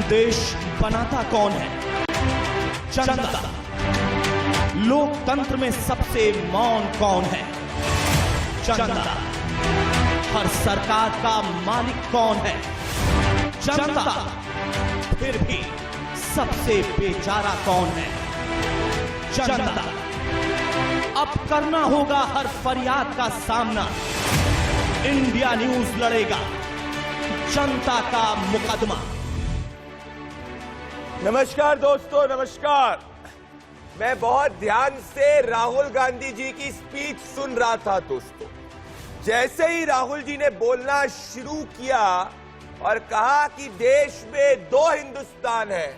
देश बनाता कौन है? जनता। लोकतंत्र में सबसे मौन कौन है? जनता। हर सरकार का मालिक कौन है? जनता। फिर भी सबसे बेचारा कौन है? जनता। अब करना होगा हर फरियाद का सामना। इंडिया न्यूज लड़ेगा जनता का मुकदमा। नमस्कार दोस्तों, नमस्कार। मैं बहुत ध्यान से राहुल गांधी जी की स्पीच सुन रहा था दोस्तों। जैसे ही राहुल जी ने बोलना शुरू किया और कहा कि देश में दो हिंदुस्तान है,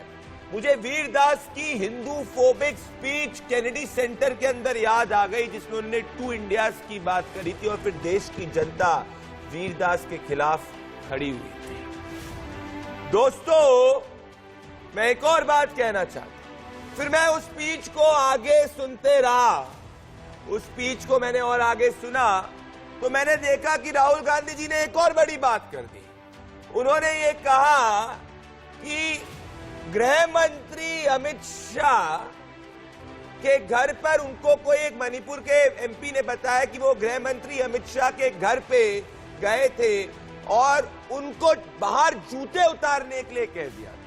मुझे वीरदास की Hindu phobic speech Kennedy centre के अंदर याद आ गई, जिसमें उन्होंने टू इंडियाज की बात करी थी और फिर देश की जनता वीरदास के खिलाफ खड़ी हुई थी। दोस्तों, मैं एक और बात कहना चाहता हूं। फिर मैं उस स्पीच को आगे सुनते रहा। उस स्पीच को मैंने और आगे सुना तो मैंने देखा कि राहुल गांधी जी ने एक और बड़ी बात कर दी। उन्होंने ये कहा कि गृह मंत्री अमित शाह के घर पर उनको कोई एक मणिपुर के एमपी ने बताया कि वो गृह मंत्री अमित शाह के घर पे गए थे और उनको बाहर जूते उतारने के लिए कह दिया था।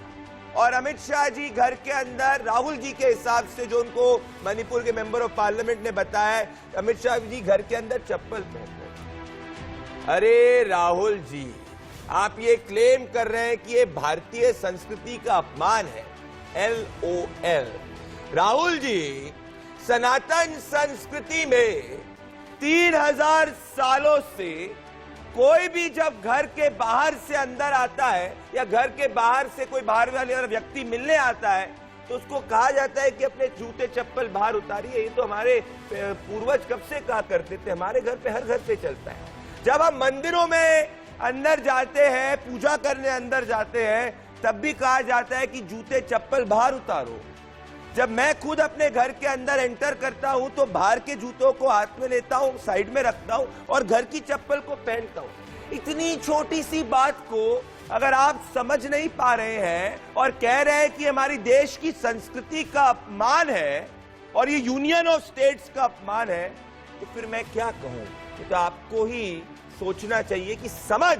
और अमित शाह जी घर के अंदर राहुल जी के हिसाब से, जो उनको मणिपुर के मेंबर ऑफ पार्लियामेंट ने बताया, अमित शाह जी घर के अंदर चप्पल पहन रहे। अरे राहुल जी, आप ये क्लेम कर रहे हैं कि ये भारतीय संस्कृति का अपमान है। LOL। राहुल जी, सनातन संस्कृति में 3000 सालों से कोई भी जब घर के बाहर से अंदर आता है या घर के बाहर से कोई बाहर वाले व्यक्ति मिलने आता है तो उसको कहा जाता है कि अपने जूते चप्पल बाहर उतारिए। ये तो हमारे पूर्वज कब से कहा करते थे, हमारे घर पे हर घर पे चलता है। जब हम मंदिरों में अंदर जाते हैं, पूजा करने अंदर जाते हैं, तब भी कहा जाता है कि जूते चप्पल बाहर उतारो। जब मैं खुद अपने घर के अंदर एंटर करता हूं तो बाहर के जूतों को हाथ में लेता हूं, साइड में रखता हूं और घर की चप्पल को पहनता हूं। इतनी छोटी सी बात को अगर आप समझ नहीं पा रहे हैं और कह रहे हैं कि हमारी देश की संस्कृति का अपमान है और ये यूनियन ऑफ स्टेट्स का अपमान है, तो फिर मैं क्या कहूं। तो आपको ही सोचना चाहिए कि समझ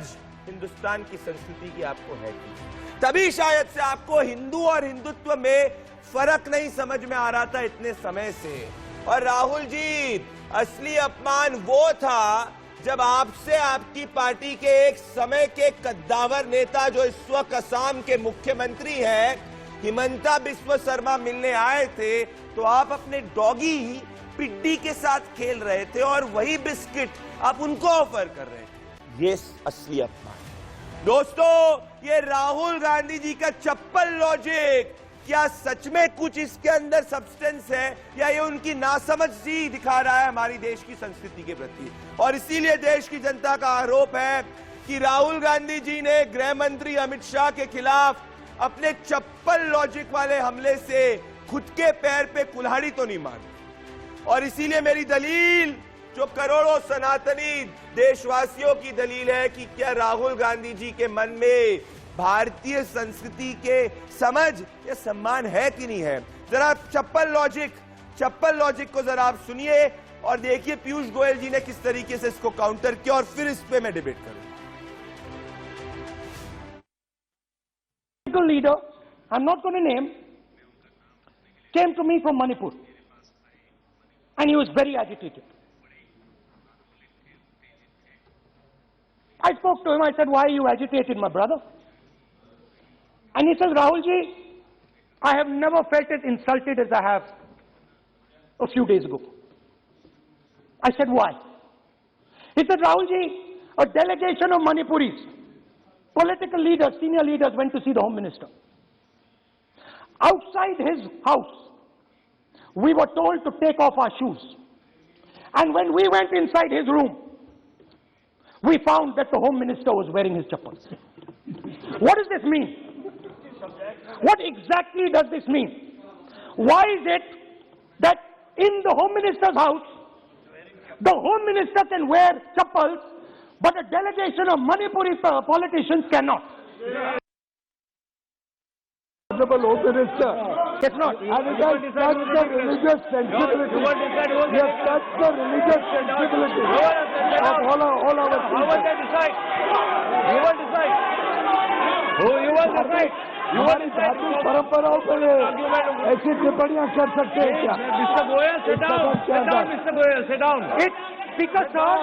हिंदुस्तान की संस्कृति की आपको है कि तभी शायद से आपको हिंदू और हिंदुत्व में फर्क नहीं समझ में आ रहा था इतने समय से। और राहुल जी, असली अपमान वो था जब आपसे आपकी पार्टी के एक समय के कद्दावर नेता, जो इस वक्त असम के मुख्यमंत्री हैं, हिमंता बिस्वा शर्मा मिलने आए थे, तो आप अपने डॉगी पिड्डी के साथ खेल रहे थे और वही बिस्किट आप उनको ऑफर कर रहे थे। ये असली अपमान। दोस्तों, ये राहुल गांधी जी का चप्पल लॉजिक, क्या सच में कुछ इसके अंदर सब्सटेंस है या ये उनकी नासमझ सी दिखा रहा है हमारी देश की संस्कृति के प्रति। और इसीलिए देश की जनता का आरोप है कि राहुल गांधी जी ने गृह मंत्री अमित शाह के खिलाफ अपने चप्पल लॉजिक वाले हमले से खुद के पैर पे कुल्हाड़ी तो नहीं मारी। और इसीलिए मेरी दलील, जो करोड़ों सनातनी देशवासियों की दलील है, कि क्या राहुल गांधी जी के मन में भारतीय संस्कृति के समझ या सम्मान है कि नहीं है। जरा चप्पल लॉजिक को जरा आप सुनिए और देखिए पीयूष गोयल जी ने किस तरीके से इसको काउंटर किया और फिर इस पे मैं डिबेट करूंगा। Leader, I'm not going to name, came to me from Manipur and he was very agitated. I spoke to him. I said, why are you agitated, my brother? And he says, Rahul ji, I have never felt as insulted as I have a few days ago. I said, why? He said, Rahul ji, a delegation of Manipuris, political leaders, senior leaders went to see the Home Minister. Outside his house, we were told to take off our shoes. And when we went inside his room, we found that the Home Minister was wearing his chappals. What does this mean? What exactly does this mean? Why is it that in the Home Minister's house, the Home Minister can wear chappals, but a delegation of Manipuri politicians cannot? Home Minister. It's not. And it has touched the religious sensibility. We have touched the religious sensibility of all our people. You will decide. हमारी धार्मिक परंपराओं पर ऐसी टिप्पणियां कर सकते हैं क्या? Mr. Goyal, sit down. Sit down, Mr. Goyal, sit down. It's Speaker, sir.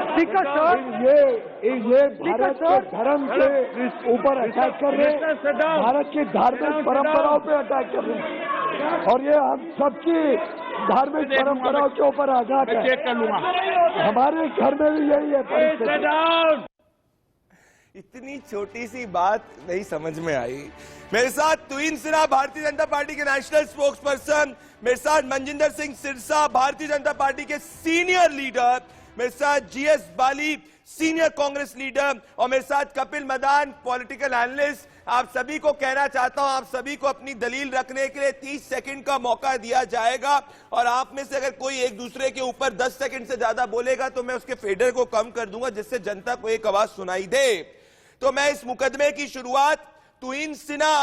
Speaker, sir. ये भारत के धर्म के ऊपर अटैक कर रहे हैं, भारत की धार्मिक परंपराओं पे अटैक कर रहे हैं, और ये हम सबकी धार्मिक परंपराओं के ऊपर आघात है। चेक कर लूंगा। हमारे घर में भी यही है परिस्थिति। इतनी छोटी सी बात नहीं समझ में आई। मेरे साथ तुहिन सिन्हा, भारतीय जनता पार्टी के नेशनल स्पोक्स पर्सन, मेरे साथ मनजिंदर सिंह सिरसा, भारतीय जनता पार्टी के सीनियर लीडर, मेरे साथ जीएस बाली, सीनियर कांग्रेस लीडर, और मेरे साथ कपिल मदान, पॉलिटिकल एनालिस्ट। आप सभी को कहना चाहता हूं, आप सभी को अपनी दलील रखने के लिए 30 सेकंड का मौका दिया जाएगा, और आप में से अगर कोई एक दूसरे के ऊपर 10 सेकंड से ज्यादा बोलेगा तो मैं उसके फेडर को कम कर दूंगा, जिससे जनता को एक आवाज सुनाई दे। तो मैं इस मुकदमे की शुरुआत तुहिन सिन्हा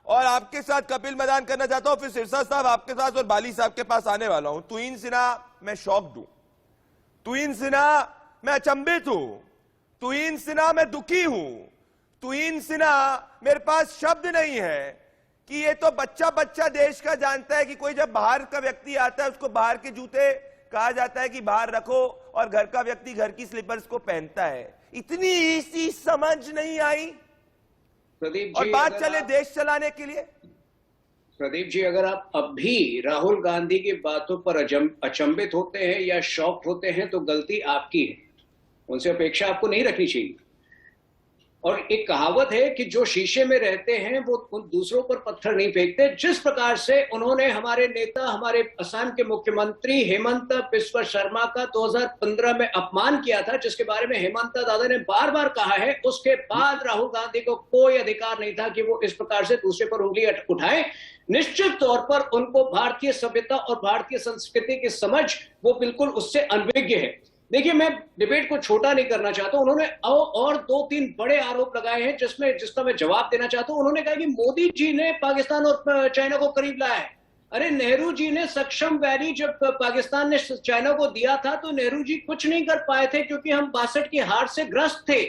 और आपके साथ कपिल मदान करना चाहता हूं, फिर सिरसा साहब आपके साथ और बाली साहब के पास आने वाला हूं। तुहिन सिन्हा, मैं शॉक्ड हूं। तुहिन सिन्हा, मैं अचंभित हूं। तुहिन सिन्हा, मैं दुखी हूं। तुहिन सिन्हा, मेरे पास शब्द नहीं है कि ये तो बच्चा बच्चा देश का जानता है कि कोई जब बाहर का व्यक्ति आता है उसको बाहर के जूते कहा जाता है कि बाहर रखो, और घर का व्यक्ति घर की स्लीपर्स को पहनता है। इतनी इसी समझ नहीं आई। प्रदीप और जी, बात चले देश चलाने के लिए। प्रदीप जी, अगर आप अब भी राहुल गांधी की बातों पर अचंभित होते हैं या शॉक्ड होते हैं तो गलती आपकी है। उनसे अपेक्षा आपको नहीं रखनी चाहिए। और एक कहावत है कि जो शीशे में रहते हैं वो उन दूसरों पर पत्थर नहीं फेंकते। जिस प्रकार से उन्होंने हमारे नेता, हमारे असम के मुख्यमंत्री हेमंत बिस्वा शर्मा का 2015 में अपमान किया था, जिसके बारे में हेमंत दादा ने बार बार कहा है, उसके बाद राहुल गांधी को कोई अधिकार नहीं था कि वो इस प्रकार से दूसरे पर उंगली उठाए। निश्चित तौर पर उनको भारतीय सभ्यता और भारतीय संस्कृति की समझ वो बिल्कुल उससे अनभिज्ञ है। देखिए, मैं डिबेट को छोटा नहीं करना चाहता। उन्होंने और 2-3 बड़े आरोप लगाए हैं जिसका मैं जवाब देना चाहता हूं। उन्होंने कहा कि मोदी जी ने पाकिस्तान और चाइना को करीब लाया है। अरे, नेहरू जी ने सक्षम वैली जब पाकिस्तान ने चाइना को दिया था तो नेहरू जी कुछ नहीं कर पाए थे, क्योंकि हम 62 की हार से ग्रस्त थे।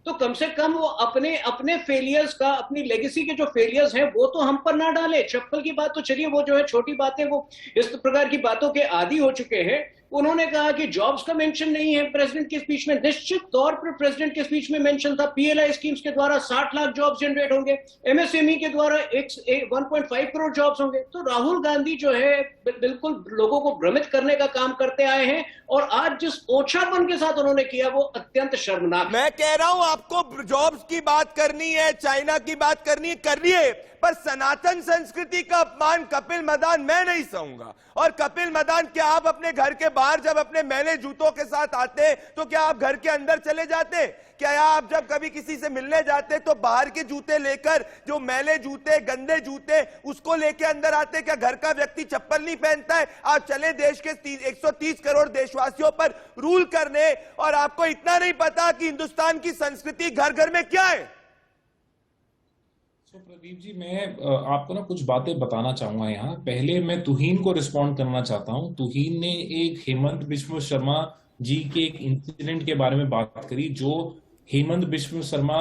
तो कम से कम वो अपने फेलियर्स का, अपनी लेगेसी के जो फेलियर्स हैं वो तो हम पर ना डाले। चप्पल की बात तो चलिए, वो जो है छोटी बातें, वो इस प्रकार की बातों के आदी हो चुके हैं। उन्होंने कहा कि जॉब्स का मेंशन नहीं है प्रेसिडेंट के स्पीच में। निश्चित तौर पर प्रेसिडेंट के स्पीच में मेंशन था, पीएलआई स्कीम्स के द्वारा 60 लाख जॉब्स जनरेट होंगे, एमएसएमई के द्वारा 1.5 करोड़ जॉब्स होंगे। तो राहुल गांधी जो है बिल्कुल लोगों को भ्रमित करने का काम करते आए हैं, और आज जिस ओछापन के साथ उन्होंने किया वो अत्यंत शर्मनाक है। मैं कह रहा हूं, आपको जॉब्स की बात करनी है, चाइना की बात करनी है, करिए, पर सनातन संस्कृति का अपमान कपिल मदान मैं नहीं सहूंगा। और कपिल मदान, क्या आप अपने घर के बाहर जब अपने मैले जूतों के साथ आते तो क्या आप घर के अंदर चले जाते? क्या आप जब कभी किसी से मिलने जाते तो बाहर के जूते लेकर, जो मैले जूते, गंदे जूते, उसको लेके अंदर आते? क्या घर का व्यक्ति चप्पल नहीं पहनता है? आप चले देश के 130 करोड़ देशवासियों पर रूल करने, और आपको इतना नहीं पता कि हिंदुस्तान की संस्कृति घर घर में क्या है? प्रदीप जी, मैं आपको ना कुछ बातें बताना चाहूंगा यहाँ। पहले मैं तुहीन को रिस्पॉन्ड करना चाहता हूँ। तुहीन ने एक हेमंत बिस्वा शर्मा जी के एक इंसिडेंट के बारे में बात करी, जो हेमंत बिस्वा शर्मा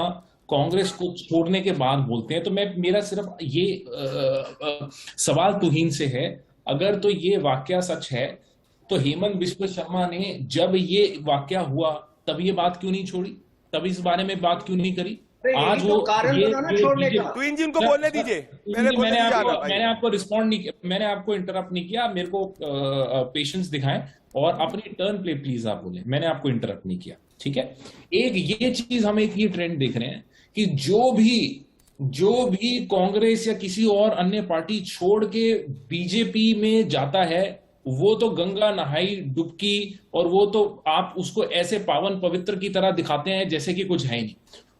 कांग्रेस को छोड़ने के बाद बोलते हैं। तो मेरा सिर्फ ये सवाल तुहीन से है, अगर तो ये वाकया सच है तो हेमंत बिस्वा शर्मा ने जब ये वाकया हुआ तब ये बात क्यों नहीं छोड़ी, तब इस बारे में बात क्यों नहीं करी? आज वो तुहिन जी उनको बोलने दीजिए। मैंने आपको रिस्पॉन्ड नहीं किया, मैंने आपको इंटरप्ट नहीं किया। मेरे को पेशेंस दिखाएं और अपनी टर्न पे प्लीज आप बोले। मैंने आपको इंटरप्ट नहीं किया, ठीक है? एक ये चीज हम एक ये ट्रेंड देख रहे हैं कि जो भी कांग्रेस या किसी और अन्य पार्टी छोड़ के बीजेपी में जाता है, वो तो गंगा नहाई डुबकी, और वो तो आप उसको ऐसे पावन पवित्र की तरह दिखाते हैं जैसे कि कुछ है नहीं।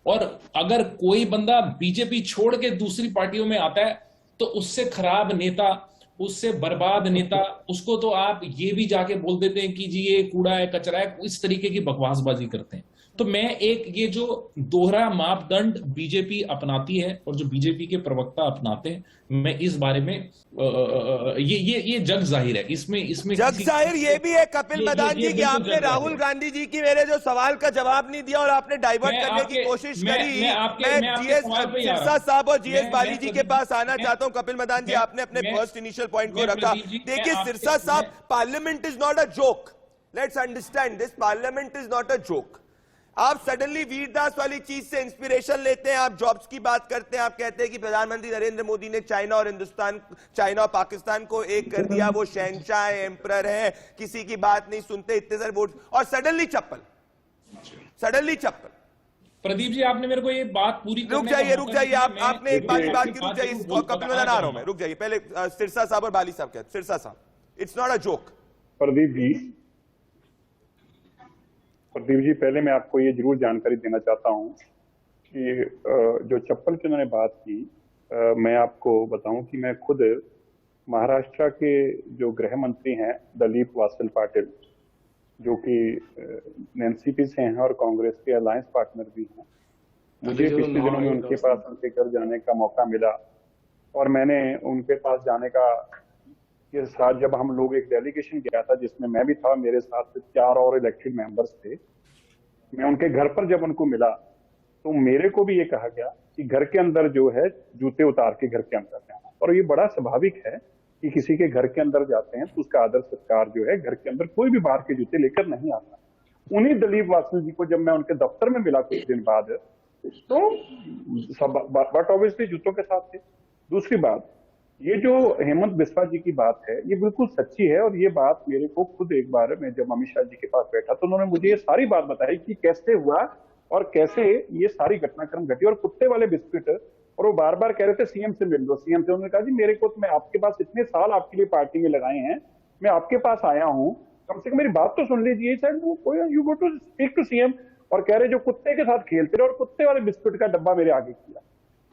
और अगर कोई बंदा बीजेपी छोड़ के दूसरी पार्टियों में आता है तो उससे खराब नेता, उससे बर्बाद नेता, उसको तो आप ये भी जाके बोल देते हैं कि जी ये कूड़ा है, कचरा है, इस तरीके की बकवासबाजी करते हैं। तो मैं एक ये जो दोहरा मापदंड बीजेपी अपनाती है और जो बीजेपी के प्रवक्ता अपनाते हैं, मैं इस बारे में ये जग जाहिर है। इसमें जग जाहिर ये भी है कपिल मदान जी कि आपने राहुल गांधी जी की मेरे जो सवाल का जवाब नहीं दिया और आपने डाइवर्ट करने की कोशिश करी। मैं जीएस सिरसा साहब और जीएस बाली जी के पास आना चाहता हूं। कपिल मदान जी, आपने अपने फर्स्ट इनिशियल पॉइंट को रखा। देखिए सिरसा साहब, parliament is not a joke, let's understand this, parliament is not a joke. आप सडनली वीरदास वाली चीज से इंस्पिरेशन लेते हैं, आप जॉब्स की बात करते हैं, आप कहते हैं कि प्रधानमंत्री नरेंद्र मोदी ने चाइना और पाकिस्तान को एक कर दिया, वो शहंशाह है, एम्परर है, किसी की बात नहीं सुनते, इतने सारे वोट, और सडनली चप्पल। प्रदीप जी, आपने मेरे को ये बात पूरी रुक जाइए आपने एक बात की, रुक जाइए, कपिल मदान आ रहा हूं मैं, रुक जाइए पहले सिरसा साहब और बाली साहब कहते। सिरसा साहब, it's not a joke. Pradeep ji, पहले मैं आपको ये जरूर जानकारी देना चाहता हूँ कि जो चप्पल की उन्होंने बात की, मैं आपको बताऊं कि मैं खुद महाराष्ट्र के जो गृह मंत्री हैं दलीप वात्सल पाटिल, जो कि एनसीपी से हैं और कांग्रेस के अलायंस पार्टनर भी हैं, मुझे पिछले दिनों में उनके पास उनके घर जाने का मौका मिला और मैंने उनके पास जाने का के साथ, जब हम लोग एक डेलीगेशन गया था जिसमें मैं भी था, मेरे साथ 4 और इलेक्टेड मेंबर्स थे, मैं उनके घर पर जब उनको मिला तो मेरे को भी ये कहा गया कि घर के अंदर जो है जूते उतार के घर के अंदर जाना, और ये बड़ा स्वाभाविक है कि किसी के घर के अंदर जाते हैं तो उसका आदर सत्कार जो है, घर के अंदर कोई भी बाहर के जूते लेकर नहीं आता। उन्हीं दलीप वात्सल जी को जब मैं उनके दफ्तर में मिला कुछ दिन बाद, तो बट ऑब्वियसली जूतों के साथ थे। दूसरी बात, ये जो हेमंत बिस्वा जी की बात है ये बिल्कुल सच्ची है, और ये बात मेरे को खुद एक बार मैं जब अमित शाह जी के पास बैठा तो उन्होंने मुझे ये सारी बात बताई कि कैसे हुआ और कैसे ये सारी घटनाक्रम घटी। और कुत्ते वाले बिस्किट, और वो बार बार कह रहे थे सीएम से मिल लो, सीएम से। उन्होंने कहा जी मेरे को तो, मैं आपके पास इतने साल आपके लिए पार्टी में लगाए हैं, मैं आपके पास आया हूँ, कम से कम मेरी बात तो सुन लीजिए। Sir you go to speak to CM, और कह रहे जो कुत्ते के साथ खेलते रहे और कुत्ते वाले बिस्कुट का डब्बा मेरे आगे किया।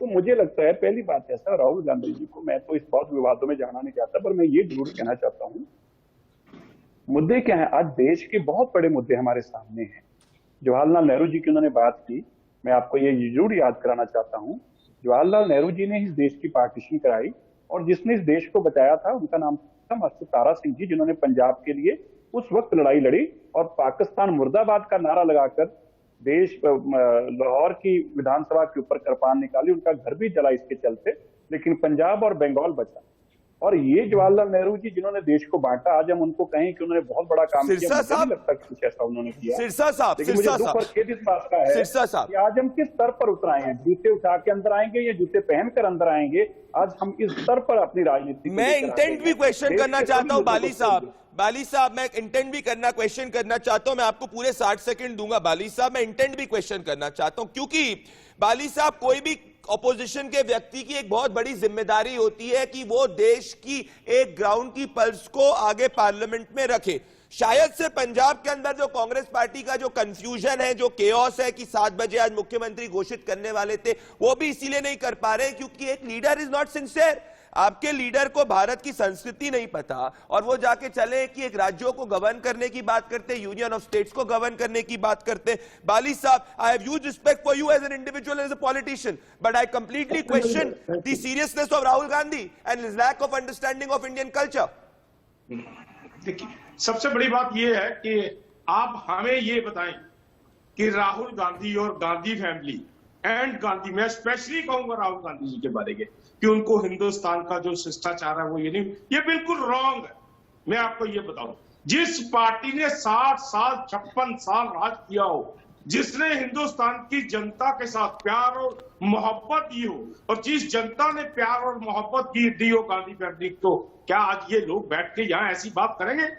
तो मुझे लगता है पहली बात ऐसा, राहुल गांधी जी को मैं तो इस बहुत विवादों में जाना नहीं चाहता, पर मैं ये जरूर कहना चाहता हूँ, मुद्दे क्या है, आज देश के बहुत बड़े मुद्दे हमारे सामने हैं। जवाहरलाल नेहरू जी की उन्होंने बात की, मैं आपको ये जरूर याद कराना चाहता हूँ, जवाहरलाल नेहरू जी ने इस देश की पार्टीशन कराई और जिसने इस देश को बचाया था उनका नाम था मास्टर तारा सिंह जी, जिन्होंने पंजाब के लिए उस वक्त लड़ाई लड़ी और पाकिस्तान मुर्दाबाद का नारा लगाकर देश लाहौर की विधानसभा के ऊपर कृपान निकाली, उनका घर भी जला इसके चलते, लेकिन पंजाब और बंगाल बचा। और ये जवाहरलाल नेहरू जी जिन्होंने देश को बांटा, आज हम उनको कहें कि उन्होंने बहुत बड़ा काम किया, मुझे नहीं लगता कि कुछ ऐसा उन्होंने किया। सिरसा साहब, लेकिन मुझे दुख और खेद इस बात का है कि आज हम किस स्तर पर उतर आए हैं, जूते उठा के अंदर आएंगे या जूते पहनकर अंदर आएंगे, आज हम इस स्तर पर अपनी राजनीति। मैं इंटेंट भी क्वेश्चन करना चाहता हूं बाली साहब, मैं इंटेंट भी क्वेश्चन करना चाहता हूं, मैं आपको पूरे 60 सेकंड दूंगा बाली साहब, मैं इंटेंट भी क्वेश्चन करना चाहता हूं, क्योंकि बाली साहब, कोई भी ऑपोजिशन के व्यक्ति की एक बहुत बड़ी जिम्मेदारी होती है कि वो देश की एक ग्राउंड की पल्स को आगे पार्लियामेंट में रखे। शायद से पंजाब के अंदर जो कांग्रेस पार्टी का जो कंफ्यूजन है, जो केओस है कि 7 बजे आज मुख्यमंत्री घोषित करने वाले थे, वो भी इसीलिए नहीं कर पा रहे क्योंकि एक लीडर इज नॉट सिंसियर। आपके लीडर को भारत की संस्कृति नहीं पता और वो जाके चले कि एक राज्यों को गवर्न करने की बात करते, यूनियन ऑफ स्टेट्स को गवर्न करने की बात करते। बाली साहब, I have huge respect for you as an individual, as a politician, but I completely question the seriousness of Rahul Gandhi and his lack of understanding of Indian culture. देखिए, सबसे बड़ी बात यह है कि आप हमें ये बताएं कि राहुल गांधी और गांधी फैमिली एंड गांधी, मैं स्पेशली कहूंगा राहुल गांधी जी के बारे में कि उनको हिंदुस्तान का जो शिष्टाचार है वो ये नहीं, ये बिल्कुल रॉन्ग है। मैं आपको ये बताऊं, जिस पार्टी ने 60 साल 56 साल राज किया हो, जिसने हिंदुस्तान की जनता के साथ प्यार और मोहब्बत दी हो, और जिस जनता ने प्यार और मोहब्बत दी हो गांधी फैमिली को, क्या आज ये लोग बैठ के यहाँ ऐसी बात करेंगे?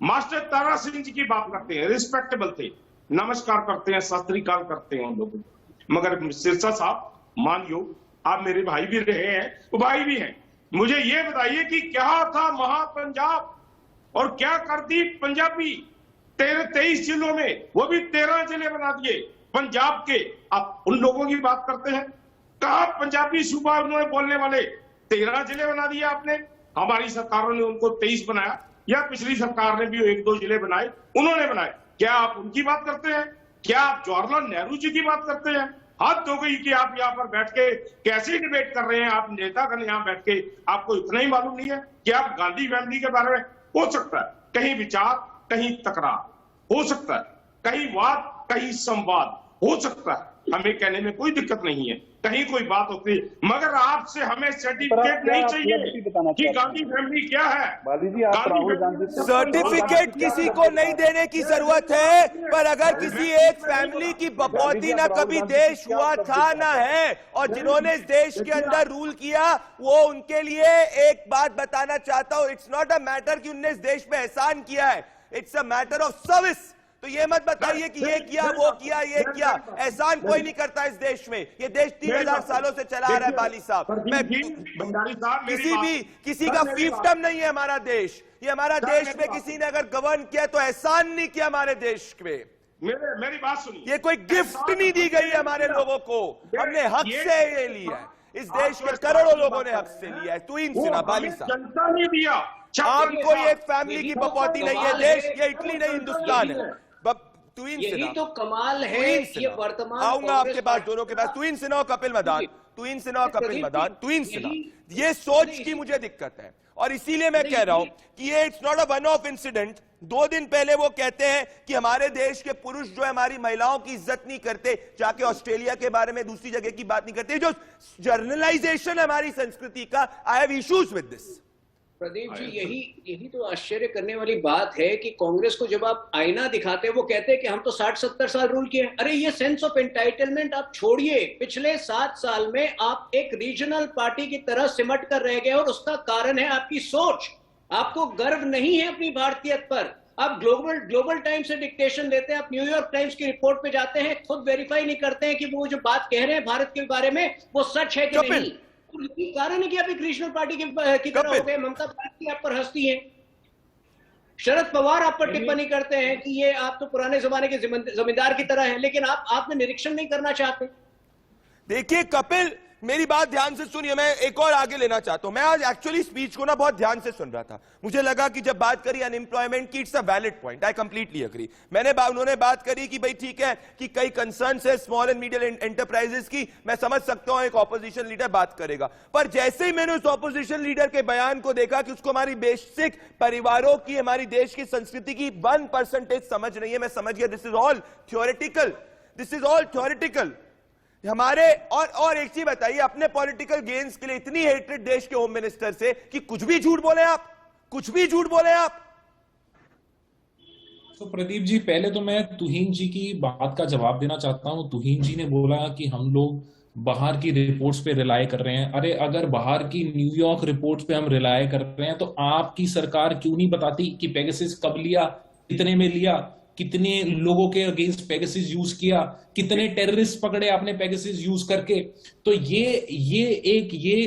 मास्टर तारा सिंह जी की बात करते हैं, रिस्पेक्टेबल थे, नमस्कार करते हैं, सत श्री अकाल करते हैं उन लोगों को, मगर सिरसा साहब मानियो आप मेरे भाई भी रहे हैं, वो भाई भी हैं, मुझे ये बताइए कि क्या था महापंजाब और क्या कर दी पंजाबी 23 जिलों में, वो भी 13 जिले बना दिए पंजाब के। आप उन लोगों की बात करते हैं, कहा पंजाबी सूबा उन्होंने बोलने वाले 13 जिले बना दिए आपने। हमारी सरकारों ने उनको 23 बनाया, या पिछली सरकार ने भी 1-2 जिले बनाए, उन्होंने बनाए, क्या आप उनकी बात करते हैं? क्या आप जवाहरलाल नेहरू जी की बात करते हैं? हद हो गई कि आप यहाँ पर बैठ के कैसे डिबेट कर रहे हैं। आप नेतागण यहाँ बैठ के आपको इतना ही मालूम नहीं है कि आप गांधी फैमिली के बारे में, हो सकता है कहीं विचार, कहीं तकरार हो सकता है, कहीं वाद, कहीं संवाद हो सकता है, हमें कहने में कोई दिक्कत नहीं है, कहीं कोई बात होती है, मगर आपसे हमें सर्टिफिकेट नहीं चाहिए कि गांधी फैमिली क्या है। सर्टिफिकेट किसी को नहीं देने की जरूरत है, पर अगर किसी एक फैमिली की बपौती ना कभी देश हुआ था ना है, और जिन्होंने इस देश के अंदर रूल किया, वो उनके लिए एक बात बताना चाहता हूं, इट्स नॉट अ मैटर कि उनने इस देश पे एहसान किया है, it's a matter of service. तो ये मत बताइए कि ये किया, वो किया, ये किया। एहसान कोई नहीं करता इस देश में। ये देश 3000 सालों से चला आ रहा है बाली साहब। मैं किसी का फिefdom नहीं है हमारा देश। ये हमारा देश में किसी ने अगर गवर्न किया तो एहसान नहीं किया हमारे देश पे। मेरी बात सुनिए, ये कोई गिफ्ट नहीं दी गई है हमारे लोगों को, हमने हक से ये लिया है। इस देश के करोड़ों लोगों ने हक से लिया है। तू इन सुना बाली साहब, जनता ने दिया। आपको एक फैमिली की बपौती नहीं है देश, ये इटली नहीं हिंदुस्तान है। यही तो कमाल है कि वर्तमान आऊंगा आपके पास, दोनों के पास। तुइन सिन्हा और कपिल मदान, तुइन सिन्हा और कपिल मदान, तुइन सिन्हा, ये सोच की मुझे दिक्कत है, और इसीलिए मैं कह रहा हूं कि ये it's not a one of incident. 2 दिन पहले वो कहते हैं कि हमारे देश के पुरुष जो है हमारी महिलाओं की इज्जत नहीं करते, जाके ऑस्ट्रेलिया के बारे में दूसरी जगह की बात नहीं करते। जो जर्नलाइजेशन है हमारी संस्कृति का, I have issues with this. Pradeep ji, यही तो आश्चर्य करने वाली बात है कि कांग्रेस को जब आप आईना दिखाते हैं, वो कहते हैं कि हम तो 60-70 साल रूल किए। अरे ये सेंस ऑफ एंटाइटलमेंट आप छोड़िए। पिछले 7 साल में आप एक रीजनल पार्टी की तरह सिमट कर रह गए, और उसका कारण है आपकी सोच। आपको गर्व नहीं है अपनी भारतीयत पर। आप ग्लोबल टाइम्स से डिक्टेशन लेते हैं, आप न्यूयॉर्क टाइम्स की रिपोर्ट पे जाते हैं, खुद वेरीफाई नहीं करते हैं कि वो जो बात कह रहे हैं भारत के बारे में वो सच है कि नहीं। यही कारण है कि आप एक रीजनल पार्टी की तरह हो गए। ममता बनर्जी आप पर हंसती हैं, शरद पवार आप पर टिप्पणी करते हैं कि ये आप तो पुराने जमाने के जमींदार की तरह हैं, लेकिन आपने निरीक्षण नहीं करना चाहते। देखिए कपिल, मेरी बात ध्यान से सुनिए, मैं एक और आगे लेना चाहता हूं। मैं आज एक्चुअली स्पीच को ना बहुत ध्यान से सुन रहा था। मुझे लगा कि जब बात करी अनएम्प्लॉयमेंट की, it's a valid point, I completely agree. उन्होंने बात करी कि भाई ठीक है कि कई कंसर्न्स है स्मॉल एंड मीडियम एंटरप्राइजेस की, मैं समझ सकता हूं एक ऑपोजिशन लीडर बात करेगा। पर जैसे ही मैंने उस ऑपोजिशन लीडर के बयान को देखा कि उसको हमारी बेसिक परिवारों की, हमारी देश की संस्कृति की 1% समझ नहीं है, मैं समझ गया this is all theoretical, this is all theoretical. हमारे और एक चीज बताइए, अपने पॉलिटिकल गेन्स के लिए इतनी हेट्रेड देश के होम मिनिस्टर से कि कुछ भी झूठ बोले आप, कुछ भी झूठ बोले आप। तो प्रदीप जी, पहले तो मैं तुहीन जी की बात का जवाब देना चाहता हूं। तुहीन जी ने बोला कि हम लोग बाहर की रिपोर्ट्स पे रिलाय कर रहे हैं। अरे अगर बाहर की न्यूयॉर्क रिपोर्ट्स पे हम रिलाय कर रहे हैं, तो आपकी सरकार क्यों नहीं बताती कि पेगासस कब लिया, कितने में लिया, कितने लोगों के अगेंस्ट पेगासस यूज किया, कितने टेररिस्ट पकड़े आपने पेगासस यूज करके। तो ये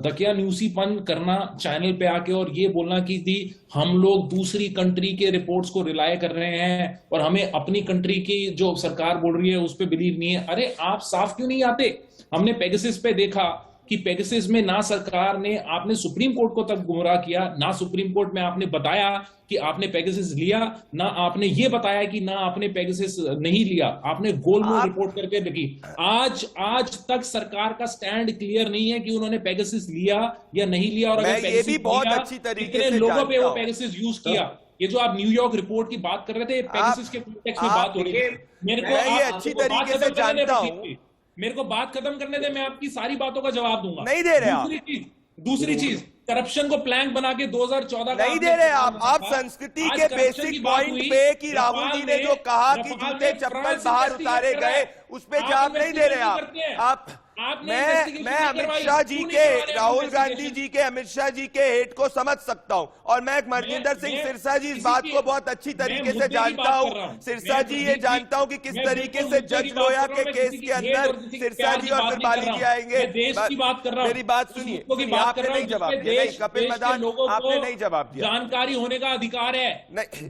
दकियानूसीपन करना चैनल पे आके और ये बोलना कि हम लोग दूसरी कंट्री के रिपोर्ट्स को रिलाय कर रहे हैं और हमें अपनी कंट्री की जो सरकार बोल रही है उस पर बिलीव नहीं है। अरे आप साफ क्यों नहीं आते? हमने पेगासस पे देखा कि पेगासस में ना सरकार ने, आपने सुप्रीम कोर्ट को तक गुमराह किया, ना सुप्रीम कोर्ट में आपने बताया कि आपने पेगासस लिया, ना आपने ये बताया कि ना आपने पेगासस नहीं लिया। आपने गोलमोल रिपोर्ट करके रखी। आज तक सरकार का स्टैंड क्लियर नहीं है कि उन्होंने पेगासस लिया या नहीं लिया, और अगर ये भी बहुत अच्छी तरीके से लोगों पे वो पेगासस यूज किया। ये जो आप न्यूयॉर्क रिपोर्ट की बात कर रहे थे, पेगासस के कॉन्टेक्स्ट में बात हो रही है। मेरे को अच्छी तरीके से जानता हूं, मेरे को बात खत्म करने दे, मैं आपकी सारी बातों का जवाब दूंगा। नहीं दे रहे दूसरी चीज करप्शन को प्लैंक बना के 2014 नहीं दे रहे आप संस्कृति के बेसिक पॉइंट पे कि राहुल जी ने जो कहा कि जूते चप्पल बाहर उतारे गए, उस पे जवाब नहीं दे रहे आप। मैं अमित शाह जी के, राहुल गांधी जी के, अमित शाह जी के हेट को समझ सकता हूं, और मैं मरजिंदर सिंह सिरसा जी इस बात को बहुत अच्छी तरीके से जानता हूं। सिरसा जी ये जानता हूं कि किस तरीके से जज लोया के केस के अंदर सिरसा जी और फिर बाली जी आएंगे। मेरी बात सुनिए, आपने नहीं जवाब दिया। कपिल मदान, आपने नहीं जवाब दिया। जानकारी होने का अधिकार है,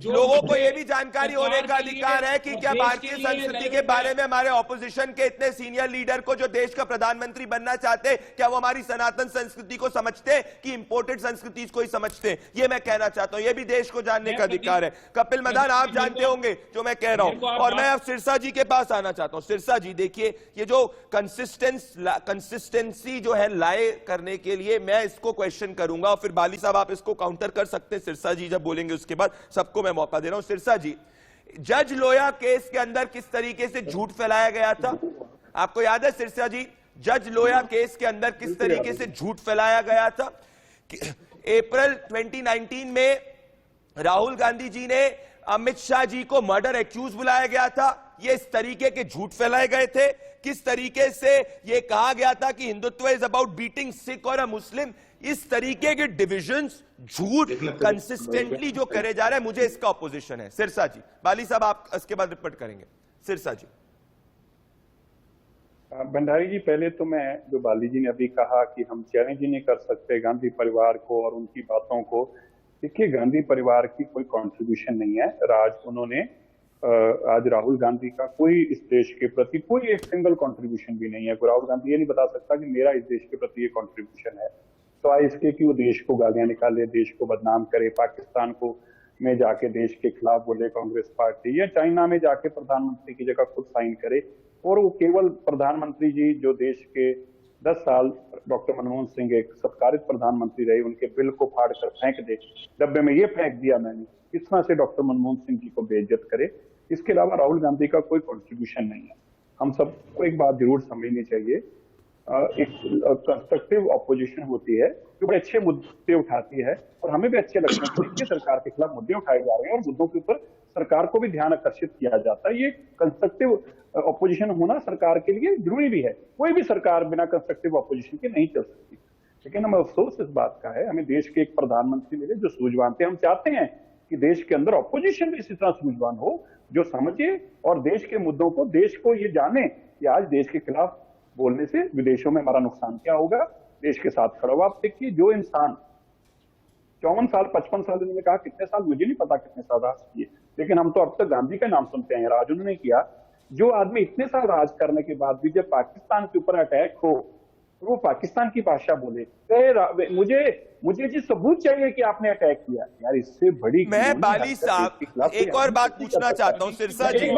लोगों को यह भी जानकारी होने का अधिकार है कि क्या भारतीय संस्कृति के बारे में हमारे ऑपोजिशन के इतने सीनियर लीडर को, जो देश का प्रधानमंत्री बनना चाहते, क्या वो हमारी सनातन संस्कृति को समझते कि इंपोर्टेड संस्कृति को ही समझते? ये मैं कहना चाहता हूं, ये भी देश को जानने का अधिकार है। कपिल मदान, आप जानते होंगे जो मैं कह रहा हूं। और मैं अब सिरसा जी के पास आना चाहता हूं। सिरसा जी, देखिए, ये जो कंसिस्टेंसी जो है लाए करने के लिए मैं इसको क्वेश्चन करूंगा, और फिर बाली साहब आप इसको काउंटर कर सकते हैं। सिरसा जी जब बोलेंगे उसके बाद सबको मैं मौका दे रहा हूं। सिरसा जी, जज लोया केस के अंदर किस तरीके से झूठ फैलाया गया था, आपको याद है सिरसा जी? जज लोया केस के अंदर किस तरीके से झूठ फैलाया गया था? अप्रैल 2019 में राहुल गांधी जी ने अमित शाह जी को मर्डर एक्यूज बुलाया गया था। ये इस तरीके के झूठ फैलाए गए थे। किस तरीके से ये कहा गया था कि Hindutva is about beating Sikh और अ मुस्लिम। इस तरीके के डिविजन्स, झूठ कंसिस्टेंटली जो करे जा रहे हैं, मुझे इसका ऑपोजिशन है। सिरसा जी, बाली साहब आप इसके बाद रिपोर्ट करेंगे। सिरसा जी। भंडारी जी, पहले तो मैं, जो बाली जी ने अभी कहा कि हम चैलेंज ही नहीं कर सकते गांधी परिवार को और उनकी बातों को, देखिए गांधी परिवार की कोई कंट्रीब्यूशन नहीं है। उन्होंने आज राहुल गांधी का कोई इस देश के प्रति कोई एक सिंगल कंट्रीब्यूशन भी नहीं है। राहुल गांधी ये नहीं बता सकता कि मेरा इस देश के प्रति ये कंट्रीब्यूशन है, तो आए इसके कि वो देश को गालियां निकाले, देश को बदनाम करे, पाकिस्तान को में जाके देश के खिलाफ बोले कांग्रेस पार्टी, या चाइना में जाके प्रधानमंत्री की जगह खुद साइन करे। और वो केवल प्रधानमंत्री जी जो देश के 10 साल डॉक्टर मनमोहन सिंह एक सत्कारित प्रधानमंत्री रहे, उनके बिल को फाड़ कर फेंक दे, डब्बे में ये फेंक दिया मैंने, इस तरह से डॉक्टर मनमोहन सिंह जी को बेइज्जत करे। इसके अलावा राहुल गांधी का कोई कॉन्ट्रीब्यूशन नहीं है। हम सबको एक बात जरूर समझनी चाहिए, एक कंस्ट्रक्टिव ऑपोजिशन होती है जो बड़े अच्छे मुद्दे उठाती है, और हमें भी अच्छे लगते हैं कि सरकार के खिलाफ मुद्दे उठाए जा रहे हैं और मुद्दों के ऊपर सरकार को भी ध्यान आकर्षित किया जाता है। ये कंस्ट्रक्टिव ऑपोजिशन होना सरकार के लिए जरूरी भी है। कोई भी सरकार बिना कंस्ट्रक्टिव ऑपोजिशन के नहीं चल सकती। लेकिन हमें अफसोस इस बात का है, हमें देश के एक प्रधानमंत्री मिले जो सूझवान थे। हम चाहते हैं कि देश के अंदर ऑपोजिशन भी इसी तरह सूझवान हो, जो समझे और देश के मुद्दों को, देश को ये जाने कि आज देश के खिलाफ बोलने से विदेशों में हमारा नुकसान क्या होगा। देश के साथ खड़ा हुआ। आप देखिए, जो इंसान 54 साल 55 साल, उन्होंने कहा कितने साल मुझे नहीं पता कितने साल राज किए, लेकिन हम तो अब तक गांधी का नाम सुनते हैं, राज उन्होंने किया। जो आदमी इतने साल राज करने के बाद भी जब पाकिस्तान के ऊपर अटैक हो तो वो पाकिस्तान की भाषा बोले, मुझे जी सबूत चाहिए कि आपने अटैक किया। यार इससे बड़ी, मैं बाली साहब एक और बात पूछना चाहता हूं। सिरसा जी,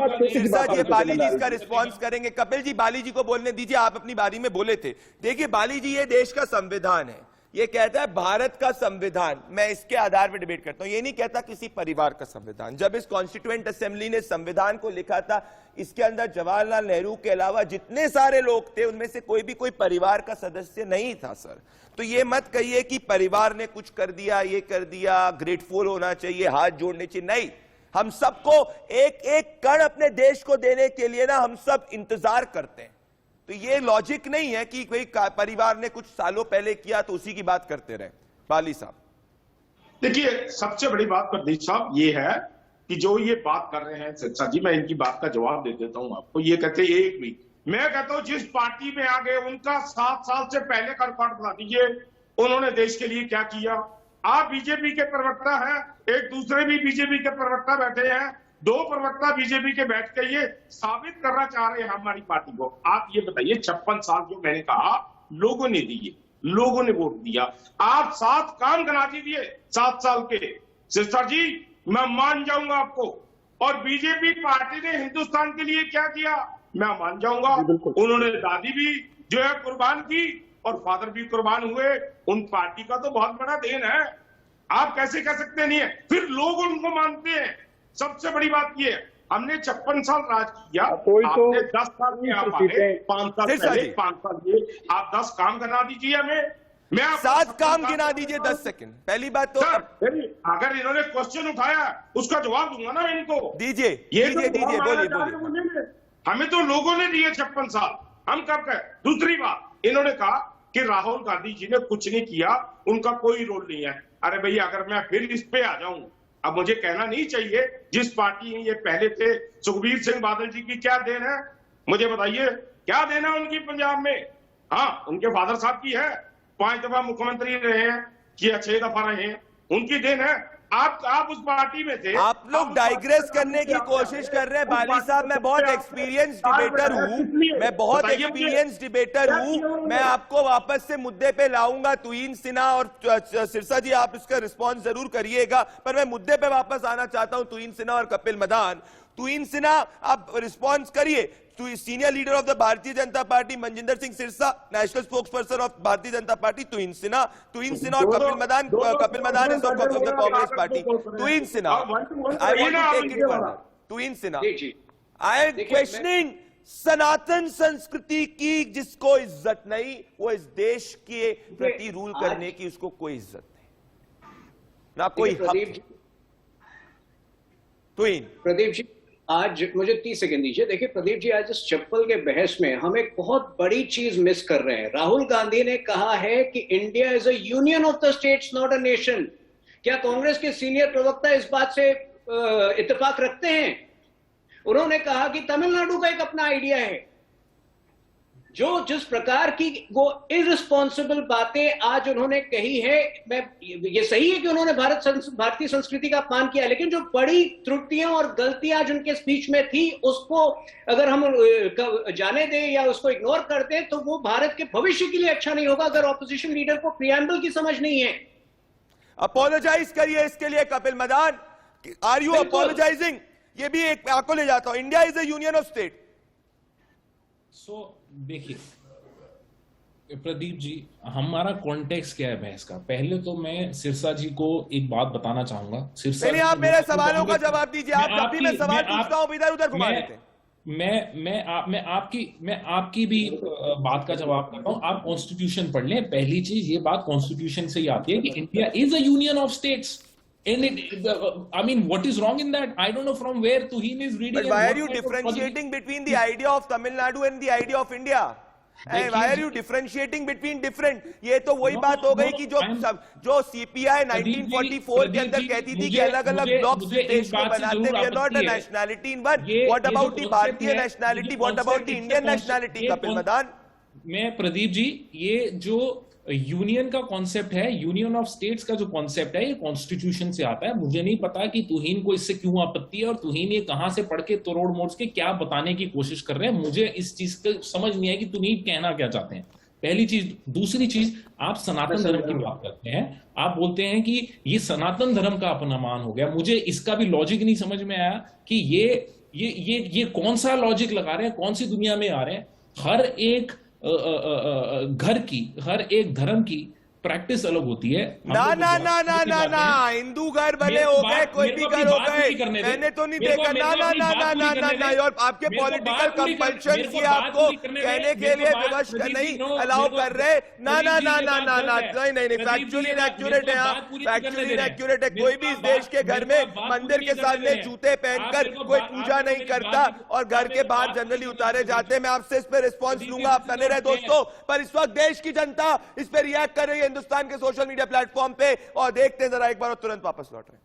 बाली जी इसका रिस्पॉन्स करेंगे। कपिल जी, बाली जी को बोलने दीजिए, आप अपनी बारी में बोले थे। देखिए बाली जी, ये देश का संविधान है, ये कहता है भारत का संविधान, मैं इसके आधार पर डिबेट करता हूं, ये नहीं कहता किसी परिवार का संविधान। जब इस कॉन्स्टिट्यूएंट असेंबली ने संविधान को लिखा था, इसके अंदर जवाहरलाल नेहरू के अलावा जितने सारे लोग थे उनमें से कोई भी कोई परिवार का सदस्य नहीं था सर। तो ये मत कहिए कि परिवार ने कुछ कर दिया, ये कर दिया, ग्रेटफुल होना चाहिए, हाथ जोड़ने चाहिए। नहीं, हम सबको एक एक कण अपने देश को देने के लिए ना हम सब इंतजार करते हैं। तो ये लॉजिक नहीं है कि कोई परिवार ने कुछ सालों पहले किया तो उसी की बात करते रहे। बाली साहब, देखिए सबसे बड़ी बात प्रदीप साहब ये है कि जो ये बात कर रहे हैं सिरसा जी, मैं इनकी बात का जवाब दे देता हूं आपको। ये कहते हैं एक भी, मैं कहता हूं जिस पार्टी में आ गए उनका 7 साल से पहले का रिकॉर्ड बता दीजिए, उन्होंने देश के लिए क्या किया। आप बीजेपी के प्रवक्ता हैं, एक दूसरे भी बीजेपी के प्रवक्ता बैठे हैं, 2 प्रवक्ता बीजेपी के बैठ के ये साबित करना चाह रहे हैं हमारी पार्टी को। आप ये बताइए 56 साल जो मैंने कहा लोगों ने दिए, लोगों ने वोट दिया, आप 7 काम गिना दीजिए 7 साल के। सिस्टर जी मैं मान जाऊंगा आपको, और बीजेपी पार्टी ने हिंदुस्तान के लिए क्या किया मैं मान जाऊंगा। उन्होंने दादी भी जो है कुर्बान की और फादर भी कुर्बान हुए, उन पार्टी का तो बहुत बड़ा देन है। आप कैसे कह सकते नहीं है, फिर लोग उनको मानते हैं। सबसे बड़ी बात ये है, हमने 56 साल राज किया, आपने 10 साल में आप आए, 5 साल पहले 5 साल ये, आप 10 काम गिना दीजिए हमें, मैं 7 काम गिना दीजिए 10 सेकंड। पहली बात तो अगर इन्होंने क्वेश्चन उठाया उसका जवाब दूंगा ना इनको, दीजिए दीजिए बोलिए। हमें तो लोगों ने दिए 56 साल, हम कब कहे। दूसरी बात, इन्होंने कहा कि राहुल गांधी जी ने कुछ नहीं किया, उनका कोई रोल नहीं है। अरे भैया अगर मैं फिर इस पे आ जाऊं, अब मुझे कहना नहीं चाहिए जिस पार्टी में ये पहले थे, सुखबीर सिंह बादल जी की क्या देन है मुझे बताइए, क्या देन है उनकी पंजाब में। हाँ उनके फादर साहब की है, 5 दफा मुख्यमंत्री रहे हैं, या 6 दफा रहे हैं, उनकी देन है। आप उस पार्टी में थे। आप लोग डाइग्रेस करने की कोशिश कर रहे हैं बाली साहब। मैं बहुत एक्सपीरियंस डिबेटर हूं, मैं बहुत एक्सपीरियंस डिबेटर हूं। मैं आपको वापस से मुद्दे पे लाऊंगा। तुहीन सिन्हा और सिरसा जी, आप इसका रिस्पॉन्स जरूर करिएगा, पर मैं मुद्दे पे वापस आना चाहता हूं। तुहीन सिन्हा और कपिल मदान। तुहीन सिन्हा, आप रिस्पॉन्स करिए। Senior leader of the Bharatiya Janata party Manjinder Singh Sirsa, national spokesperson of Bharatiya Janata party Tuhin Sinha और Kapil Madan is of the Congress party. Tuhin Sinha, I want to take it further. Tuhin Sinha, I am questioning सनातन संस्कृति की जिसको इज्जत नहीं, वो इस देश के प्रति रूल करने की उसको कोई इज्जत नहीं, ना कोई हक। तुहीन प्रदीप जी, आज मुझे 30 सेकंड दीजिए। देखिए प्रदीप जी, आज इस चप्पल के बहस में हम एक बहुत बड़ी चीज मिस कर रहे हैं। राहुल गांधी ने कहा है कि India is a union of the states, not a nation. क्या कांग्रेस के सीनियर प्रवक्ता इस बात से इत्तेफाक रखते हैं? उन्होंने कहा कि तमिलनाडु का एक अपना आइडिया है। जो जिस प्रकार की वो इररिस्पॉन्सिबल बातें आज उन्होंने कही है, मैं ये सही है कि उन्होंने भारतीय संस्कृति का अपमान किया, लेकिन जो बड़ी त्रुटियां और गलतियां आज उनके स्पीच में थी, उसको अगर हम जाने दें या उसको इग्नोर कर दें तो वो भारत के भविष्य के लिए अच्छा नहीं होगा, अगर ऑपोजिशन लीडर को प्रियम्बल की समझ नहीं है। अपोलोजाइज करिए इसके लिए Kapil Madan. Are you apologising? ये भी एक आपको ले जाता हूं। India is a union of state. देखिए प्रदीप जी, हमारा कॉन्टेक्स्ट क्या है बहस का? पहले तो मैं सिरसा जी को एक बात बताना चाहूंगा। सिरसा जी, आप मेरे सवालों का जवाब दीजिए। आप जब भी मैं सवाल पूछता हूं इधर उधर घुमा देते हैं। मैं आपकी भी बात का जवाब करता हूं। आप कॉन्स्टिट्यूशन पढ़ लें। पहली चीज, ये बात कॉन्स्टिट्यूशन से ही आती है कि India is a union of states. And I mean, what is wrong in that? I don't know from where Tuhin is reading. But why are you differentiating between the idea of Tamil Nadu and the idea of India? And why are you differentiating between different? ये तो वही बात हो गई कि जो CPI 1944 के अंदर कहती थी कि अलग-अलग ब्लॉक्स देश को बनाते, we are not a nationality in one. What about the भारतीय nationality? What about the Indian nationality? Kapil Madan, मैं प्रदीप जी, ये जो यूनियन का कॉन्सेप्ट है, यूनियन ऑफ स्टेट्स का जो कॉन्सेप्ट है, ये कॉन्स्टिट्यूशन से आता है। मुझे नहीं पता कि तुहीन को इससे क्यों आपत्ति है और तुहीन ये कहां से पढ़ के तोड़ मोड़ के क्या बताने की कोशिश कर रहे हैं। मुझे इस चीज का समझ नहीं है कि तुहीन कहना क्या चाहते हैं, पहली चीज। दूसरी चीज, आप सनातन धर्म की बात करते हैं, आप बोलते हैं कि ये सनातन धर्म का अपमान हो गया। मुझे इसका भी लॉजिक नहीं समझ में आया कि ये कौन सा लॉजिक लगा रहे हैं, कौन सी दुनिया में आ रहे हैं। हर एक घर की, हर एक धर्म की प्रैक्टिस अलग होती है। ना हिंदू घर भले हो गए, कोई भी घर हो गए, मैंने तो नहीं देखा। ना और आपके पॉलिटिकल कंपल्शन की आपको कहने के लिए विवश नहीं अलाउ कर रहे। नहीं, फैक्चुअली इनएक्यूरेट है आप, फैक्चुअली इनएक्यूरेट है। कोई भी इस देश के घर में मंदिर के सामने जूते पहनकर कोई पूजा नहीं करता और घर के बाहर जनरली उतारे जाते हैं। मैं आपसे इस पर रिस्पॉन्स लूंगा, आप बने रहे दोस्तों। पर इस वक्त देश की जनता इस पर रिएक्ट कर रही है हिंदुस्तान के सोशल मीडिया प्लेटफॉर्म पे, और देखते हैं जरा एक बार और तुरंत वापस लौट रहे हैं।